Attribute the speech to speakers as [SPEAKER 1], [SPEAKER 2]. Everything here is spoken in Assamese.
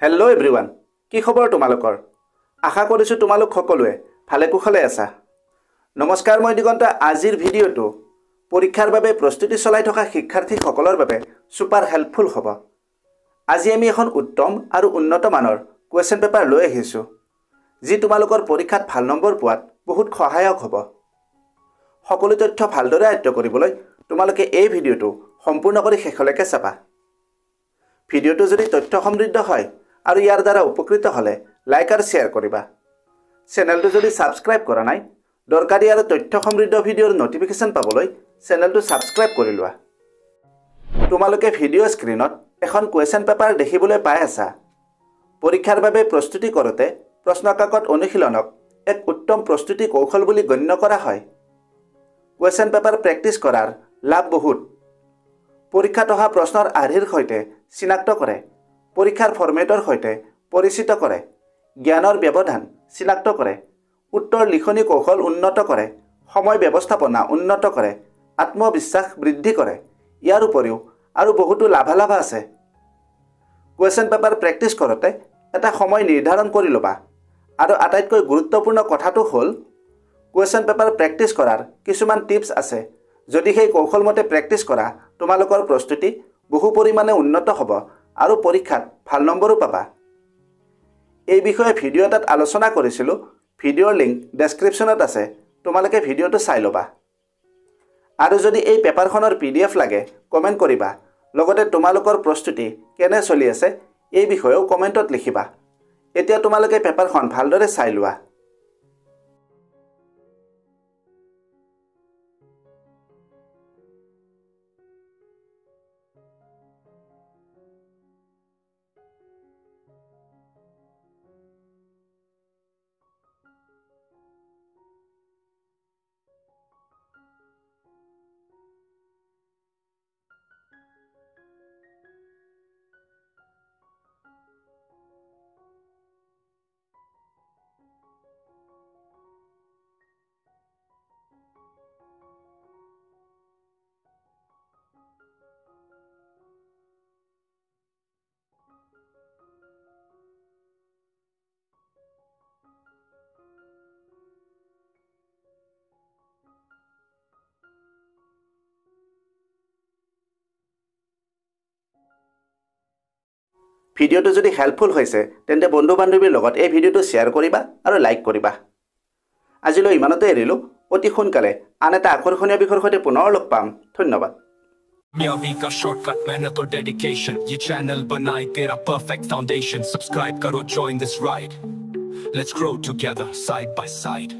[SPEAKER 1] হেল্ল' এভৰিৱান, কি খবৰ তোমালোকৰ? আশা কৰিছোঁ তোমালোক সকলোৱে ভালে কুশলে আছা। নমস্কাৰ, মই দিগন্ত। আজিৰ ভিডিঅ'টো পৰীক্ষাৰ বাবে প্ৰস্তুতি চলাই থকা শিক্ষাৰ্থীসকলৰ বাবে ছুপাৰ হেল্পফুল হ'ব। আজি আমি এখন উত্তম আৰু উন্নত মানৰ কুৱেশ্যন পেপাৰ লৈ আহিছোঁ, যি তোমালোকৰ পৰীক্ষাত ভাল নম্বৰ পোৱাত বহুত সহায়ক হ'ব। সকলো তথ্য ভালদৰে আয়ত্ব কৰিবলৈ তোমালোকে এই ভিডিঅ'টো সম্পূৰ্ণ কৰি শেষলৈকে চাবা। ভিডিঅ'টো যদি তথ্য সমৃদ্ধ হয় আৰু ইয়াৰ দ্বাৰা উপকৃত হ'লে লাইক আৰু শ্বেয়াৰ কৰিবা। চেনেলটো যদি ছাবস্ক্ৰাইব কৰা নাই, দৰকাৰী আৰু তথ্য সমৃদ্ধ ভিডিঅ'ৰ নটিফিকেশ্যন পাবলৈ চেনেলটো ছাবস্ক্ৰাইব কৰি লোৱা। তোমালোকে ভিডিঅ' স্ক্ৰীনত এখন কুৱেশ্যন পেপাৰ দেখিবলৈ পাই আছা। পৰীক্ষাৰ বাবে প্ৰস্তুতি কৰোঁতে প্ৰশ্নকাকত অনুশীলনক এক উত্তম প্ৰস্তুতি কৌশল বুলি গণ্য কৰা হয়। কুৱেশ্যন পেপাৰ প্ৰেক্টিছ কৰাৰ লাভ বহুত। পৰীক্ষাত অহা প্ৰশ্নৰ আৰ্হিৰ সৈতে চিনাক্ত কৰে, পৰীক্ষাৰ ফৰ্মেটৰ সৈতে পৰিচিত কৰে, জ্ঞানৰ ব্যৱধান চিনাক্ত কৰে, উত্তৰ লিখনি কৌশল উন্নত কৰে, সময় ব্যৱস্থাপনা উন্নত কৰে, আত্মবিশ্বাস বৃদ্ধি কৰে। ইয়াৰ উপৰিও আৰু বহুতো লাভালাভ আছে। কুৱেশ্যন পেপাৰ প্ৰেক্টিছ কৰোঁতে এটা সময় নিৰ্ধাৰণ কৰি ল'বা। আৰু আটাইতকৈ গুৰুত্বপূৰ্ণ কথাটো হ'ল, কুৱেশ্যন পেপাৰ প্ৰেক্টিছ কৰাৰ কিছুমান টিপছ আছে। যদি সেই কৌশলমতে প্ৰেক্টিছ কৰা, তোমালোকৰ প্ৰস্তুতি বহু পৰিমাণে উন্নত হ'ব আৰু পৰীক্ষাত ভাল নম্বৰো পাবা। এই বিষয়ে ভিডিঅ' এটাত আলোচনা কৰিছিলোঁ। ভিডিঅ'ৰ লিংক ডেছক্ৰিপশ্যনত আছে, তোমালোকে ভিডিঅ'টো চাই ল'বা। আৰু যদি এই পেপাৰখনৰ PDF লাগে, কমেণ্ট কৰিবা। লগতে তোমালোকৰ প্ৰস্তুতি কেনে চলি আছে এই বিষয়েও কমেণ্টত লিখিবা। এতিয়া তোমালোকে পেপাৰখন ভালদৰে চাই লোৱা। ভিডিঅ'টো যদি হেল্পফুল হৈছে, তেন্তে বন্ধু-বান্ধৱীৰ লগত এই ভিডিঅ'টো শ্বেয়াৰ কৰিবা আৰু লাইক কৰিবা। আজিলৈ ইমানতে এৰিলোঁ। অতি সোনকালে আন এটা আকৰ্ষণীয় বিষয়ৰ সৈতে পুনৰ লগ পাম। ধন্যবাদ।
[SPEAKER 2] का शॉर्टकट मेहनत और डेडिकेशन, ये चैनल बनाए तेरा परफेक्ट फाउंडेशन। सब्सक्राइब करो, join this ride, let's grow together side by side।